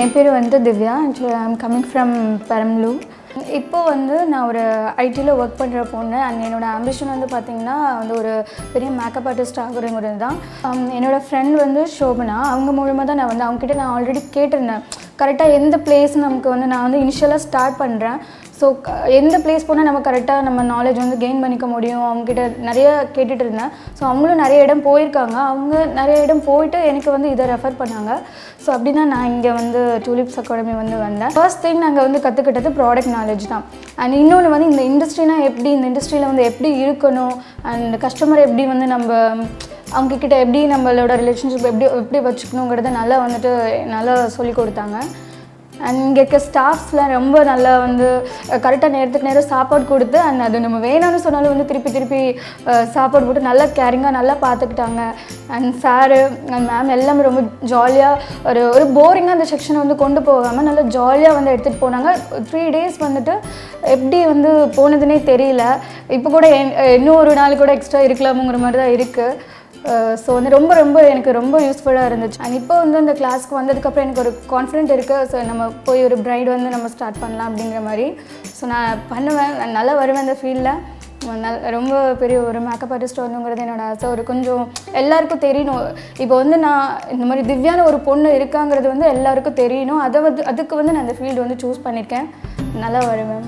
என் பேர் வந்து Divya. Actually I am coming from Perambalur. இப்போ வந்து நான் ஒரு ஐடியில் ஒர்க் பண்ணுற பொண்ணு. அண்ட் என்னோடய ஆம்பிஷன் வந்து பார்த்திங்கன்னா வந்து ஒரு பெரிய மேக்கப் ஆர்டிஸ்ட் ஆகுறங்கிறது தான். என்னோடய ஃப்ரெண்ட் வந்து ஷோபனா, அவங்க மூலமாக தான் நான் வந்து அவங்ககிட்ட நான் ஆல்ரெடி கேட்டிருந்தேன். கரெக்டாக எந்த பிளேஸ் நமக்கு வந்து நான் வந்து இனிஷியலாக ஸ்டார்ட் பண்ணுறேன். ஸோ எந்த பிளேஸ் போனால் நம்ம கரெக்டாக நம்ம நாலேஜ் வந்து கெயின் பண்ணிக்க முடியும் அவங்ககிட்ட நிறைய கேட்டுட்டு இருந்தேன். ஸோ அவங்களும் நிறைய இடம் போயிருக்காங்க. அவங்க நிறைய இடம் போயிட்டு எனக்கு வந்து இதை ரெஃபர் பண்ணாங்க. ஸோ அப்படி தான் நான் இங்கே வந்து டூலிப்ஸ் அகாடமி வந்து வந்தேன். ஃபர்ஸ்ட் திங் நாங்கள் வந்து கற்றுக்கிட்டது ப்ராடக்ட் நாலேஜ் தான். அண்ட் இன்னொன்று வந்து இந்த இண்டஸ்ட்ரினா எப்படி, இந்த இண்டஸ்ட்ரியில் வந்து எப்படி இருக்கணும், அண்ட் கஸ்டமர் எப்படி வந்து நம்ம அவங்கக்கிட்ட எப்படி நம்மளோட ரிலேஷன்ஷிப் எப்படி வச்சுக்கணுங்கிறத நல்லா சொல்லி கொடுத்தாங்க. அண்ட் இங்கே இருக்க ஸ்டாஃப்ஸ்லாம் ரொம்ப நல்லா வந்து கரெக்டாக நேரத்துக்கு நேரம் சாப்பாடு கொடுத்து, அண்ட் அது நம்ம வேணும்னு சொன்னாலும் வந்து திருப்பி சாப்பாடு போட்டு நல்லா கேரிங்காக நல்லா பார்த்துக்கிட்டாங்க. அண்ட் சாரு அண்ட் மேம் எல்லாமே ரொம்ப ஜாலியாக ஒரு போரிங்காக அந்த செக்ஷனை வந்து கொண்டு போகாமல் நல்லா ஜாலியாக வந்து எடுத்துகிட்டு போனாங்க. 3 days வந்துட்டு எப்படி வந்து போனதுன்னே தெரியல. இப்போ கூட இன்னும் ஒரு நாள் கூட எக்ஸ்ட்ரா இருக்கலாமுங்கிற மாதிரி தான் இருக்குது. ஸோ வந்து எனக்கு ரொம்ப யூஸ்ஃபுல்லாக இருந்துச்சு. அண்ட் இப்போ வந்து அந்த கிளாஸ்க்கு வந்ததுக்கப்புறம் எனக்கு ஒரு கான்ஃபிடென்ட் இருக்குது. ஸோ நம்ம போய் ஒரு பிரைட் வந்து நம்ம ஸ்டார்ட் பண்ணலாம் அப்படிங்கிற மாதிரி. ஸோ நான் பண்ணுவேன், நான் நல்லா வருவேன் அந்த ஃபீல்டில். ரொம்ப பெரிய ஒரு மேக்கப் ஆர்டிஸ்ட் வரணுங்கிறது என்னோடய ஆசை. ஒரு கொஞ்சம் எல்லாருக்கும் தெரியணும். இப்போ வந்து நான் இந்த மாதிரி திவ்யான ஒரு பொண்ணு இருக்காங்கிறது வந்து எல்லாருக்கும் தெரியணும். அதுக்கு வந்து நான் அந்த ஃபீல்டு வந்து சூஸ் பண்ணியிருக்கேன். நல்லா வருவேன்.